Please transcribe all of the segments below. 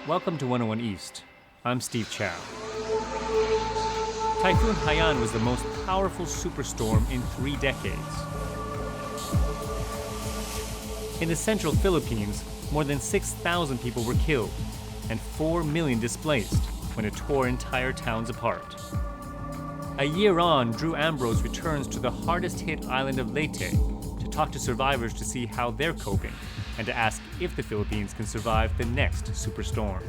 Welcome to 101 East. I'm Steve Chow. Typhoon Haiyan was the most powerful superstorm in 3 decades. In the central Philippines, more than 6,000 people were killed and 4 million displaced when it tore entire towns apart. A year on, Drew Ambrose returns to the hardest-hit island of Leyte to talk to survivors to see how they're coping and to ask if the Philippines can survive the next superstorm.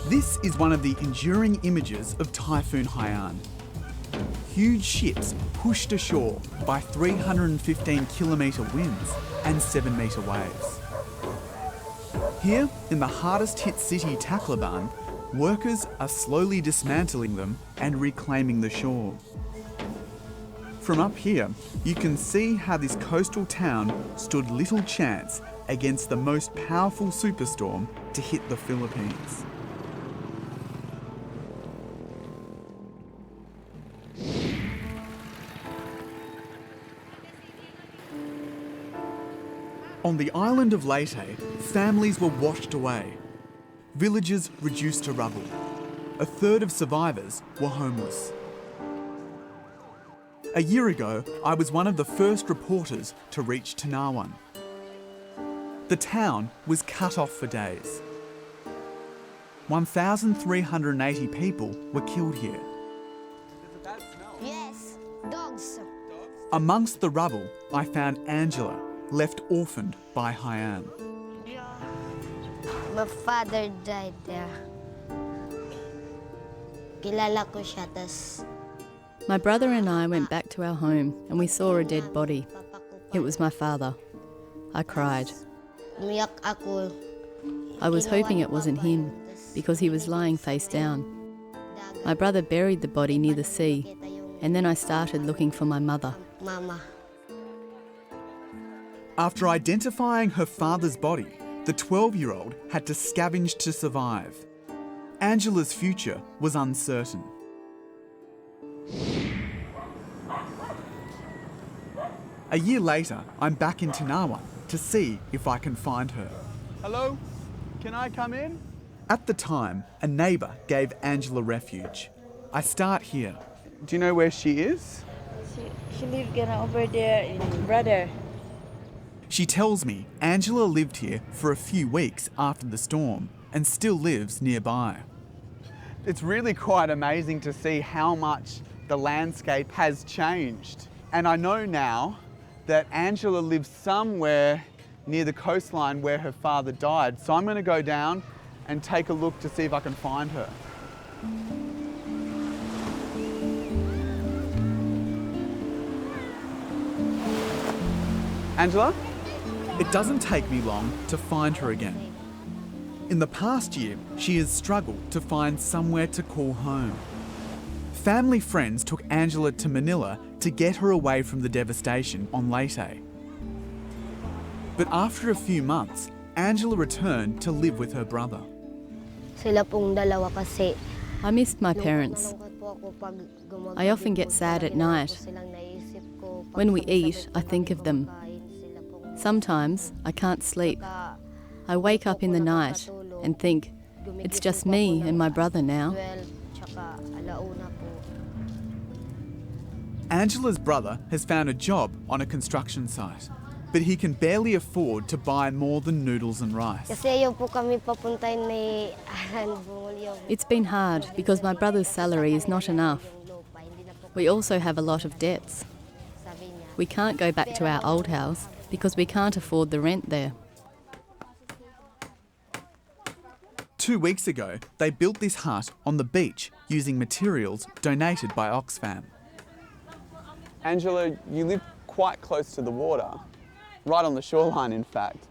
This is one of the enduring images of Typhoon Haiyan. Huge ships pushed ashore by 315-kilometre winds and 7-metre waves. Here, in the hardest-hit city Tacloban, workers are slowly dismantling them and reclaiming the shore. From up here, you can see how this coastal town stood little chance against the most powerful superstorm to hit the Philippines. On the island of Leyte, families were washed away. Villages reduced to rubble. A third of survivors were homeless. A year ago, I was one of the first reporters to reach Tanauan. The town was cut off for days. 1,380 people were killed here. Yes, dogs. Amongst the rubble, I found Angela, left orphaned by Haiyan. My father died there. Kilala ko siya, tas My brother and I went back to our home and we saw a dead body. It was my father. I cried. umiyak ako. I was hoping it wasn't him because he was lying face down. My brother buried the body near the sea and then I started looking for my mother. Mama. After identifying her father's body, the 12-year-old had to scavenge to survive. Angela's future was uncertain. A year later, I'm back in Tanauan to see if I can find her. Hello, can I come in? At the time, a neighbour gave Angela refuge. I start here. Do you know where she is? She lived over there in Brother. She tells me Angela lived here for a few weeks after the storm and still lives nearby. It's really quite amazing to see how much the landscape has changed. And I know now that Angela lives somewhere near the coastline where her father died. So I'm going to go down and take a look to see if I can find her. Angela? It doesn't take me long to find her again. In the past year, she has struggled to find somewhere to call home. Family friends took Angela to Manila to get her away from the devastation on Leyte. But after a few months, Angela returned to live with her brother. Sila pong dalawa kasi. I missed my parents. I often get sad at night. When we eat, I think of them. Sometimes I can't sleep. I wake up in the night and think, it's just me and my brother now. Angela's brother has found a job on a construction site, but he can barely afford to buy more than noodles and rice. It's been hard because my brother's salary is not enough. We also have a lot of debts. We can't go back to our old house because we can't afford the rent there. 2 weeks ago, they built this hut on the beach using materials donated by Oxfam. Angela, you live quite close to the water, right on the shoreline in fact.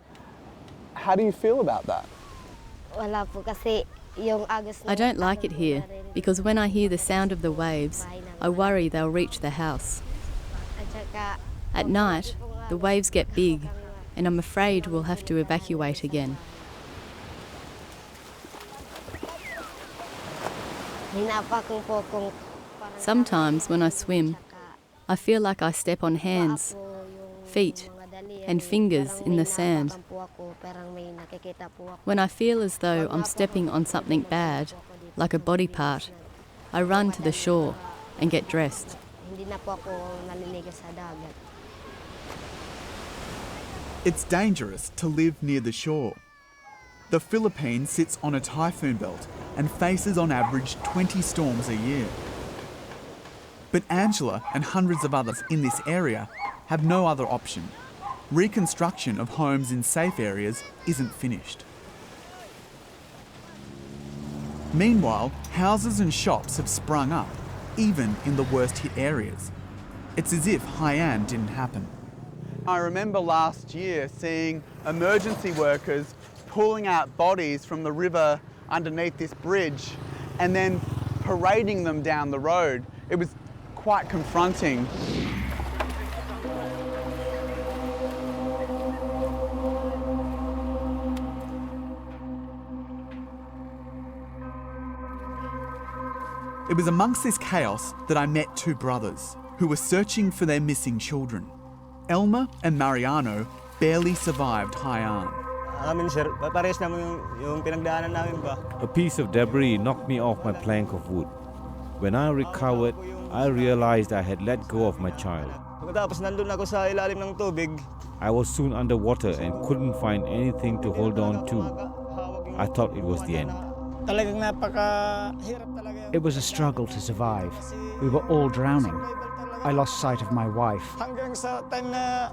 How do you feel about that? I don't like it here because when I hear the sound of the waves, I worry they'll reach the house. At night, the waves get big and I'm afraid we'll have to evacuate again. Hinapakan po kung parang Sometimes when I swim, I feel like I step on hands, po yung feet, mga dali, and fingers parang in the may sand. napakan po ako, parang may nakikita po ako. When I feel as though I'm stepping on something bad, like a body part, I run to the shore and get dressed. Hindi na po ako naliligo sa dagat. It's dangerous to live near the shore. The Philippines sits on a typhoon belt and faces on average 20 storms a year. But Angela and hundreds of others in this area have no other option. Reconstruction of homes in safe areas isn't finished. Meanwhile, houses and shops have sprung up, even in the worst hit areas. It's as if Haiyan didn't happen. I remember last year seeing emergency workers pulling out bodies from the river underneath this bridge and then parading them down the road. It was quite confronting. It was amongst this chaos that I met two brothers who were searching for their missing children. ELMER and MARIANO barely survived Haiyan. Amin sir, pares naman yung pinagdaanan namin ba. A piece of debris knocked me off my plank of wood. When I recovered, I realized I had let go of my child. Pagkatapos nandun ako sa ilalim ng tubig. I was soon underwater and couldn't find anything to hold on to. I thought it was the end. Talagang napakahirap talaga. It was a struggle to survive. We were all drowning. I lost sight of my wife. Hanggang sa time na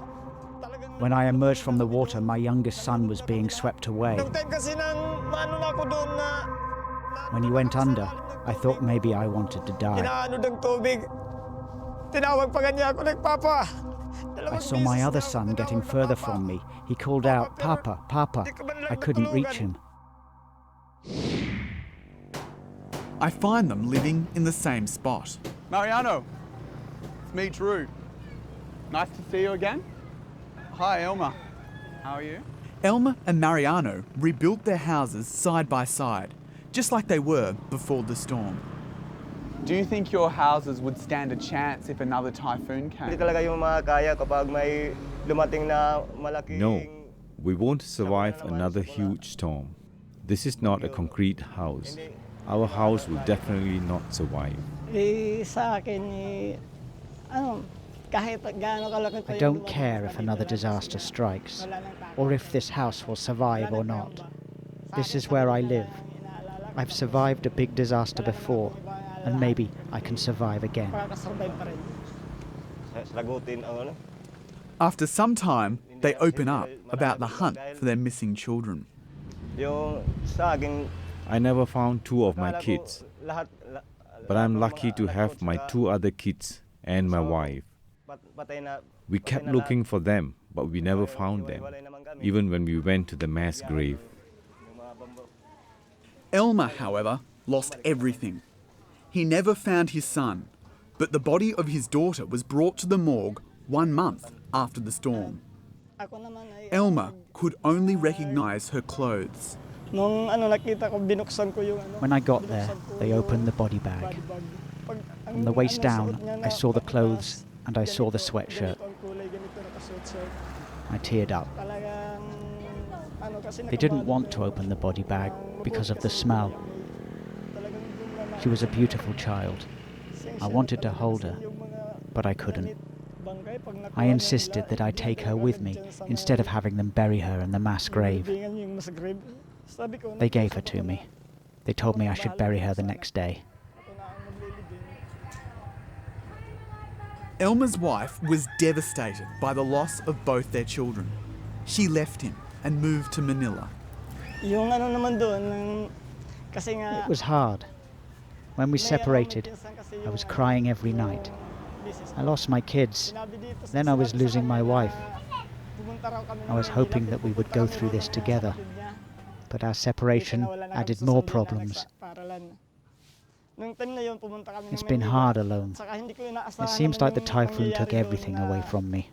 talagang When I emerged from the water, my youngest son was being swept away. nung time kasi nang maano na ako doon na When he went under, I thought maybe I wanted to die. inaano ng tubig. Tinawag pa kanya ako nagpapa. I saw my other son getting further from me. He called out, "Papa, Papa." I couldn't reach him. I find them living in the same spot. Mariano, it's me, Drew. Nice to see you again. Hi, ELMER. How are you? ELMER and Mariano rebuilt their houses side by side, just like they were before the storm. Do you think your houses would stand a chance if another typhoon Hindi came? talaga yung makakaya kapag may dumating na malaking No, we won't survive another huge storm. This is not a concrete house. Our house will definitely not survive. Sa akin kahit gaano kalaki I don't care if another disaster strikes, or if this house will survive or not. This is where I live. I've survived a big disaster before, and maybe I can survive again. Lagutin ang ano. After some time, they open up about the hunt for their missing children. Yung sa akin I never found two of my kids, but I'm lucky to have my two other kids and my wife. We kept looking for them, but we never found them, even when we went to the mass grave. ELMER, however, lost everything. He never found his son, but the body of his daughter was brought to the morgue 1 month after the storm. ELMER could only recognise her clothes. Nung nakita ko binuksan ko yung When I got there, they opened the body bag. From the waist down, I saw the clothes and I saw the sweatshirt. I teared up. They didn't want to open the body bag because of the smell. She was a beautiful child. I wanted to hold her, but I couldn't. I insisted that I take her with me instead of having them bury her in the mass grave. They gave her to me. They told me I should bury her the next day. ELMER's wife was devastated by the loss of both their children. She left him and moved to Manila. yung naman doon kasi nga It was hard. When we separated, I was crying every night. I lost my kids. Then I was losing my wife. I was hoping that we would go through this together. But our separation added more problems. It's been hard alone. It seems like the typhoon took everything away from me.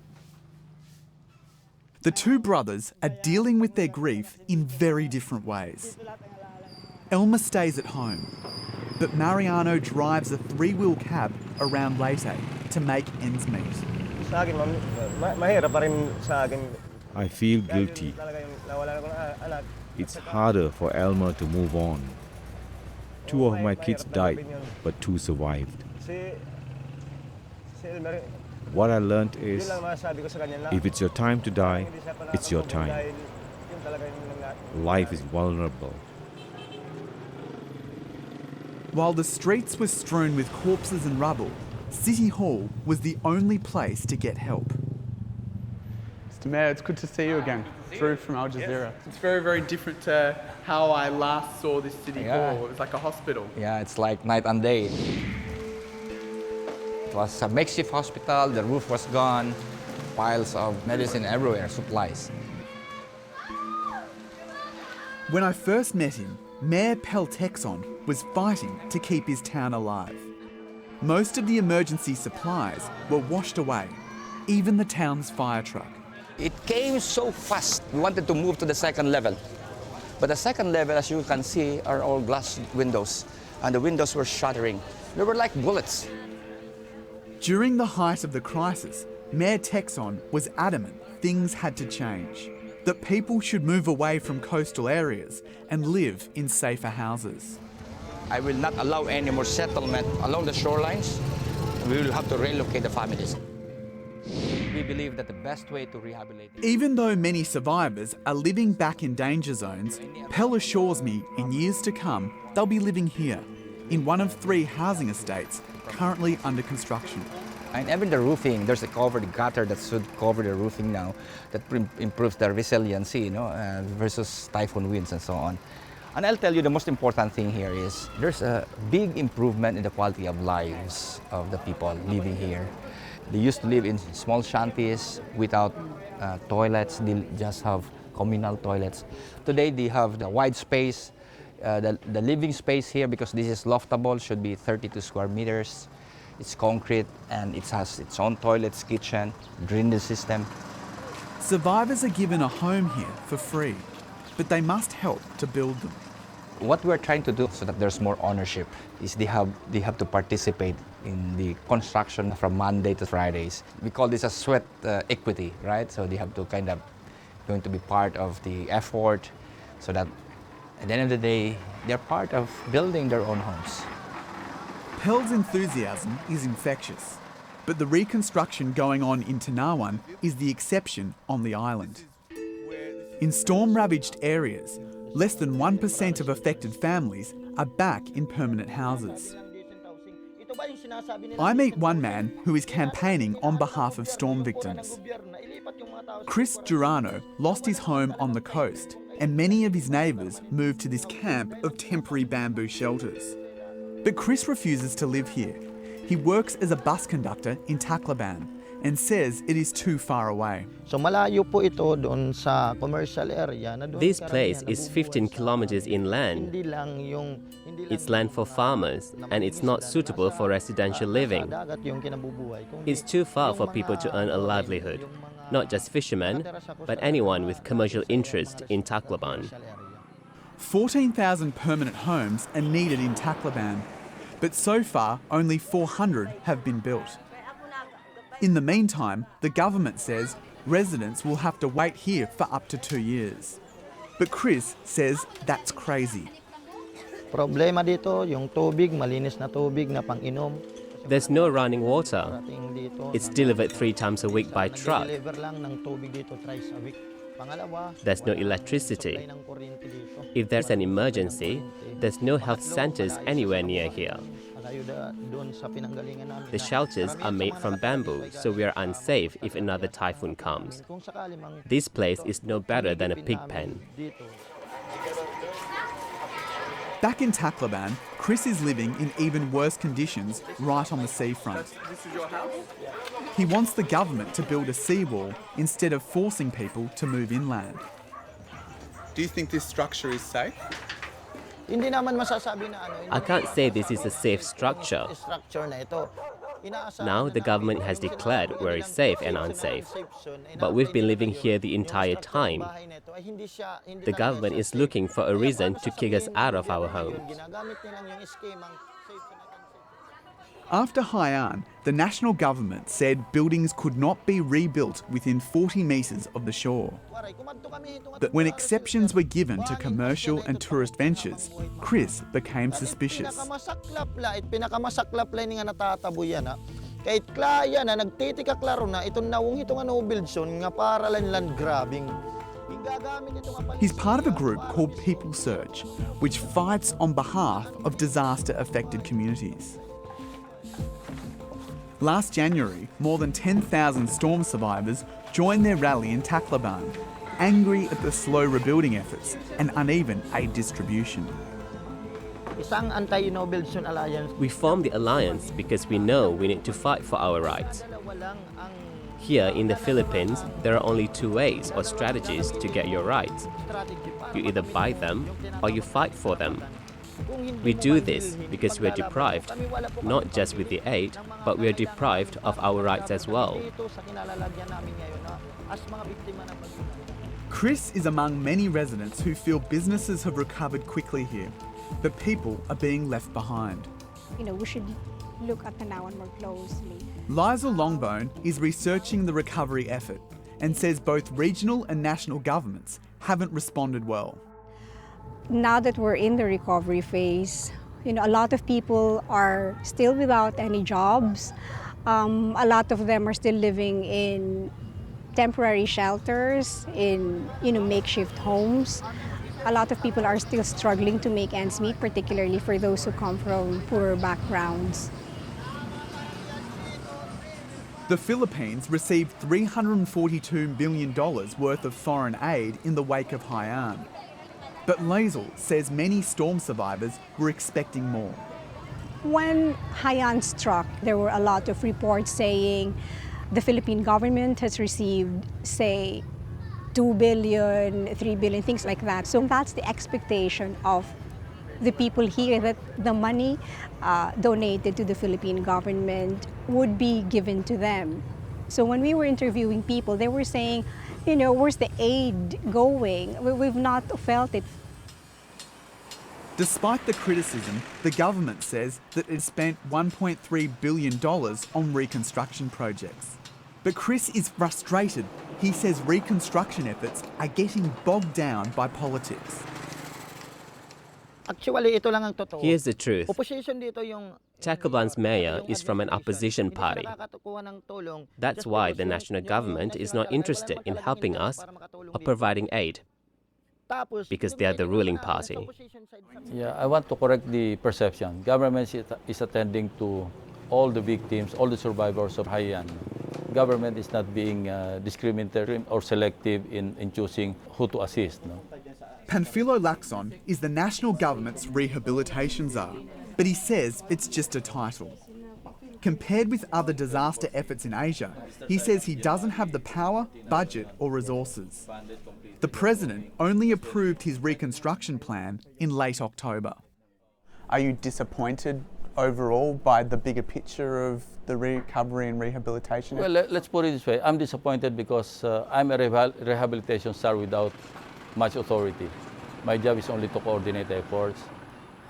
The two brothers are dealing with their grief in very different ways. ELMER stays at home. but Mariano drives a three-wheel cab around Leyte to make ends meet. I feel guilty. It's harder for Elmer to move on. 2 of my kids died, but 2 survived. What I learned is, if it's your time to die, it's your time. Life is vulnerable. While the streets were strewn with corpses and rubble, City Hall was the only place to get help. Mr. Mayor, it's good to see you again. Drew from Al Jazeera. It's very, very different to how I last saw this City Hall. It was like a hospital. Yeah, it's like night and day. It was a makeshift hospital, the roof was gone, piles of medicine everywhere, supplies. When I first met him, Mayor TECSON was fighting to keep his town alive. Most of the emergency supplies were washed away, even the town's fire truck. It came so fast, we wanted to move to the second level. But the second level, as you can see, are all glass windows, and the windows were shattering. They were like bullets. During the height of the crisis, Mayor TECSON was adamant things had to change, that people should move away from coastal areas and live in safer houses. I will not allow any more settlement along the shorelines. We will have to relocate the families. We believe that the best way to rehabilitate... Even though many survivors are living back in danger zones, Pell assures me in years to come they'll be living here, in one of 3 housing estates currently under construction. And even the roofing, there's a covered gutter that should cover the roofing now that improves the resiliency, versus typhoon winds and so on. And I'll tell you the most important thing here is there's a big improvement in the quality of lives of the people living here. They used to live in small shanties without toilets. They just have communal toilets. Today they have the wide space. The living space here, because this is loftable, should be 32 square meters. It's concrete and it has its own toilets, kitchen, drainage system. Survivors are given a home here for free, but they must help to build them. What we're trying to do so that there's more ownership is they have to participate in the construction from Monday to Fridays. We call this a sweat equity, right? So they have to going to be part of the effort so that at the end of the day, they're part of building their own homes. Pell's enthusiasm is infectious, but the reconstruction going on in Tanauan is the exception on the island. In storm-ravaged areas, less than 1% of affected families are back in permanent houses. I meet one man who is campaigning on behalf of storm victims. Chris DURANO lost his home on the coast, and many of his neighbours moved to this camp of temporary bamboo shelters. But Chris refuses to live here. He works as a bus conductor in Tacloban and says it is too far away. This place is 15 kilometers inland. It's land for farmers and it's not suitable for residential living. It's too far for people to earn a livelihood, not just fishermen, but anyone with commercial interest in Tacloban. 14,000 permanent homes are needed in Tacloban, but so far only 400 have been built. In the meantime, the government says residents will have to wait here for up to 2 years. But Chris says that's crazy. There's no running water. It's delivered 3 times a week by truck. There's no electricity. If there's an emergency, there's no health centers anywhere near here. The shelters are made from bamboo, so we are unsafe if another typhoon comes. This place is no better than a pig pen. Back in Tacloban, Chris is living in even worse conditions right on the seafront. This is your house? He wants the government to build a seawall instead of forcing people to move inland. Do you think this structure is safe? I can't say this is a safe structure. Now the government has declared where is safe and unsafe, but we've been living here the entire time. The government is looking for a reason to kick us out of our homes. After Haiyan, the national government said buildings could not be rebuilt within 40 metres of the shore. But when exceptions were given to commercial and tourist ventures, Chris became suspicious. He's part of a group called People Search, which fights on behalf of disaster-affected communities. Last January, more than 10,000 storm survivors joined their rally in Tacloban, angry at the slow rebuilding efforts and uneven aid distribution. We formed the alliance because we know we need to fight for our rights. Here in the Philippines, there are only two ways or strategies to get your rights. You either buy them or you fight for them. We do this because we are deprived, not just with the aid, but we are deprived of our rights as well. Chris is among many residents who feel businesses have recovered quickly here, but people are being left behind. We should look at Tanauan more closely. LIEZEL LONGBOAN is researching the recovery effort and says both regional and national governments haven't responded well. Now that we're in the recovery phase, a lot of people are still without any jobs. A lot of them are still living in temporary shelters, in makeshift homes. A lot of people are still struggling to make ends meet, particularly for those who come from poorer backgrounds. The Philippines received $342 million worth of foreign aid in the wake of Haiyan. But LIEZEL says many storm survivors were expecting more. When Haiyan struck, there were a lot of reports saying the Philippine government has received, say, 2 billion, 3 billion, things like that. So that's the expectation of the people here, that the money donated to the Philippine government would be given to them. So when we were interviewing people, they were saying, where's the aid going? We've not felt it. Despite the criticism, the government says that it spent $1.3 billion on reconstruction projects. But Chris is frustrated. He says reconstruction efforts are getting bogged down by politics. Here's the truth. Tacloban's mayor is from an opposition party. That's why the national government is not interested in helping us or providing aid, because they are the ruling party. Yeah, I want to correct the perception. Government is attending to all the victims, all the survivors of Haiyan. Government is not being discriminatory or selective in choosing who to assist. No? PANFILO LACSON is the national government's rehabilitation czar, but he says it's just a title. Compared with other disaster efforts in Asia, he says he doesn't have the power, budget or resources. The president only approved his reconstruction plan in late October. Are you disappointed overall by the bigger picture of the recovery and rehabilitation? Well, let's put it this way. I'm disappointed because I'm a rehabilitation czar without much authority. My job is only to coordinate efforts.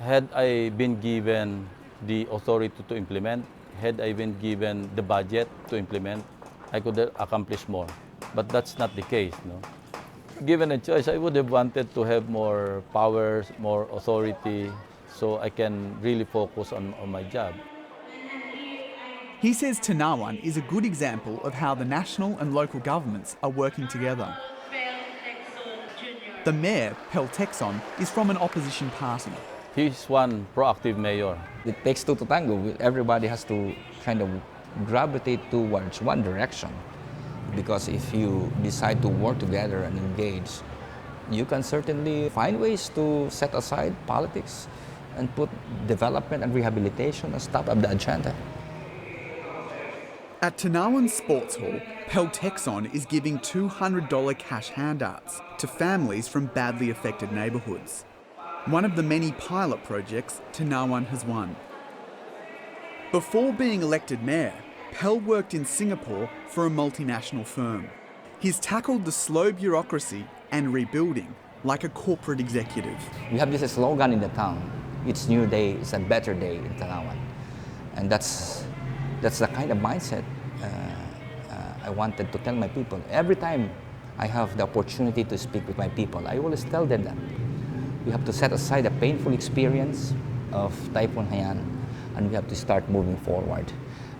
Had I been given the authority to implement, had I been given the budget to implement, I could accomplish more. But that's not the case. No? Given a choice, I would have wanted to have more powers, more authority, so I can really focus on my job. He says Tanauan is a good example of how the national and local governments are working together. The mayor, TECSON, is from an opposition party. He's one proactive mayor. It takes two to tango. Everybody has to kind of gravitate towards one direction. Because if you decide to work together and engage, you can certainly find ways to set aside politics and put development and rehabilitation as top of the agenda. At Tanauan Sports Hall, TECSON is giving $200 cash handouts to families from badly affected neighbourhoods. One of the many pilot projects Tanauan has won. Before being elected mayor, Pell worked in Singapore for a multinational firm. He's tackled the slow bureaucracy and rebuilding like a corporate executive. We have this slogan in the town, "It's new day, it's a better day in Tanauan." And that's the kind of mindset I wanted to tell my people. Every time I have the opportunity to speak with my people, I always tell them that we have to set aside the painful experience of Typhoon Haiyan, and we have to start moving forward.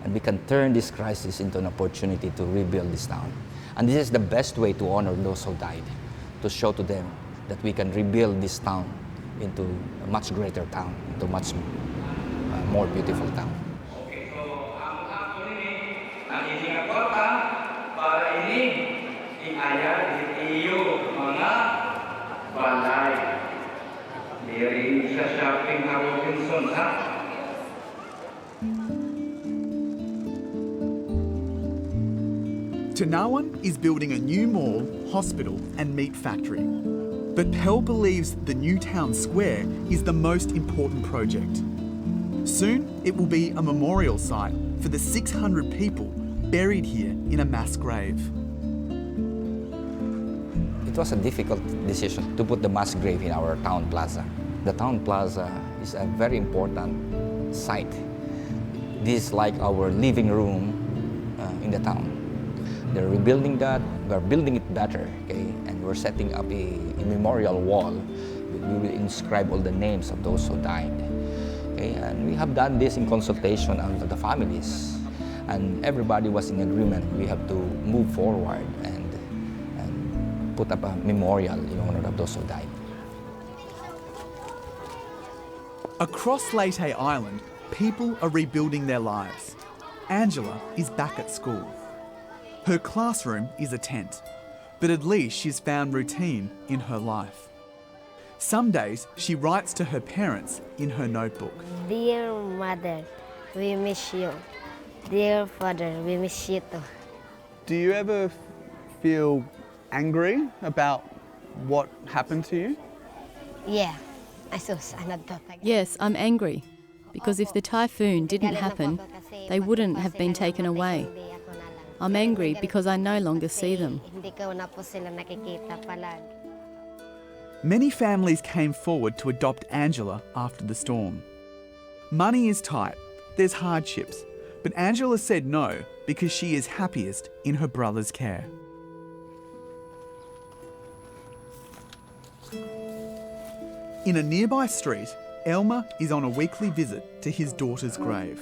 And we can turn this crisis into an opportunity to rebuild this town. And this is the best way to honor those who died, to show to them that we can rebuild this town into a much greater town, into a much more beautiful town. Ang inyong kota para ini iayat di iyo mga balay. Diri sa shopping Robinson ha. Tanauan is building a new mall, hospital and meat factory. But Pell believes the new town square is the most important project. Soon it will be a memorial site for the 600 people buried here in a mass grave. It was a difficult decision to put the mass grave in our town plaza. The town plaza is a very important site. This is like our living room in the town. They're rebuilding that, we're building it better, okay? And we're setting up a memorial wall. We will inscribe all the names of those who died. Okay? And we have done this in consultation with the families. And everybody was in agreement. We have to move forward and put up a memorial in honor of those who died. Across Leyte Island, people are rebuilding their lives. Angela is back at school. Her classroom is a tent, but at least she's found routine in her life. Some days she writes to her parents in her notebook. Dear mother, we miss you. Dear father, we miss you too. Do you ever feel angry about what happened to you? Yeah. Yes, I'm angry, because if the typhoon didn't happen, they wouldn't have been taken away. I'm angry because I no longer see them. Many families came forward to adopt Angela after the storm. Money is tight, there's hardships, but Angela said no because she is happiest in her brother's care. In a nearby street, ELMER is on a weekly visit to his daughter's grave.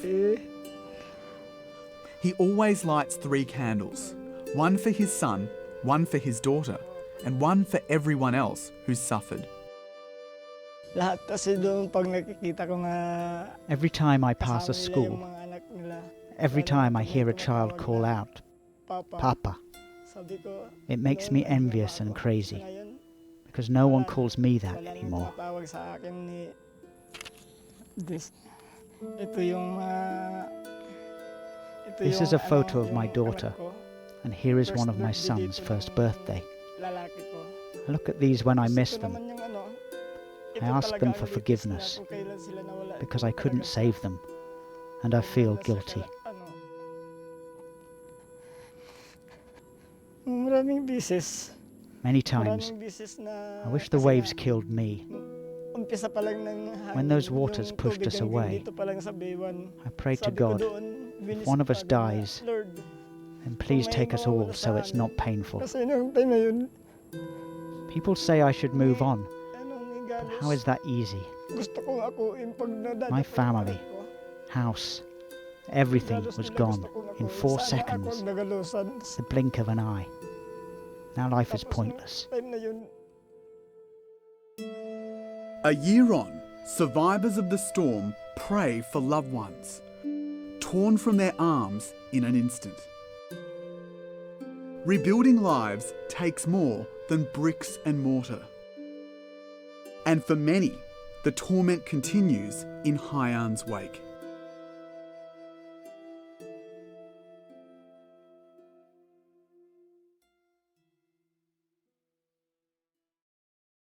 He always lights 3 candles, one for his son, one for his daughter, and one for everyone else who's suffered. Every time I pass a school, every time I hear a child call out, Papa, it makes me envious and crazy, because no one calls me that anymore. This is a photo of my daughter, and here is one of my son's first birthday. I look at these when I miss them. I ask them for forgiveness, because I couldn't save them, and I feel guilty. Many times, I wish the waves killed me. When those waters pushed us away, I prayed to God, if one of us dies, then please take us all so it's not painful. People say I should move on, but how is that easy? My family, house, everything was gone in 4 seconds, the blink of an eye. Now life is pointless. A year on, survivors of the storm pray for loved ones, torn from their arms in an instant. Rebuilding lives takes more than bricks and mortar. And for many, the torment continues in Haiyan's wake.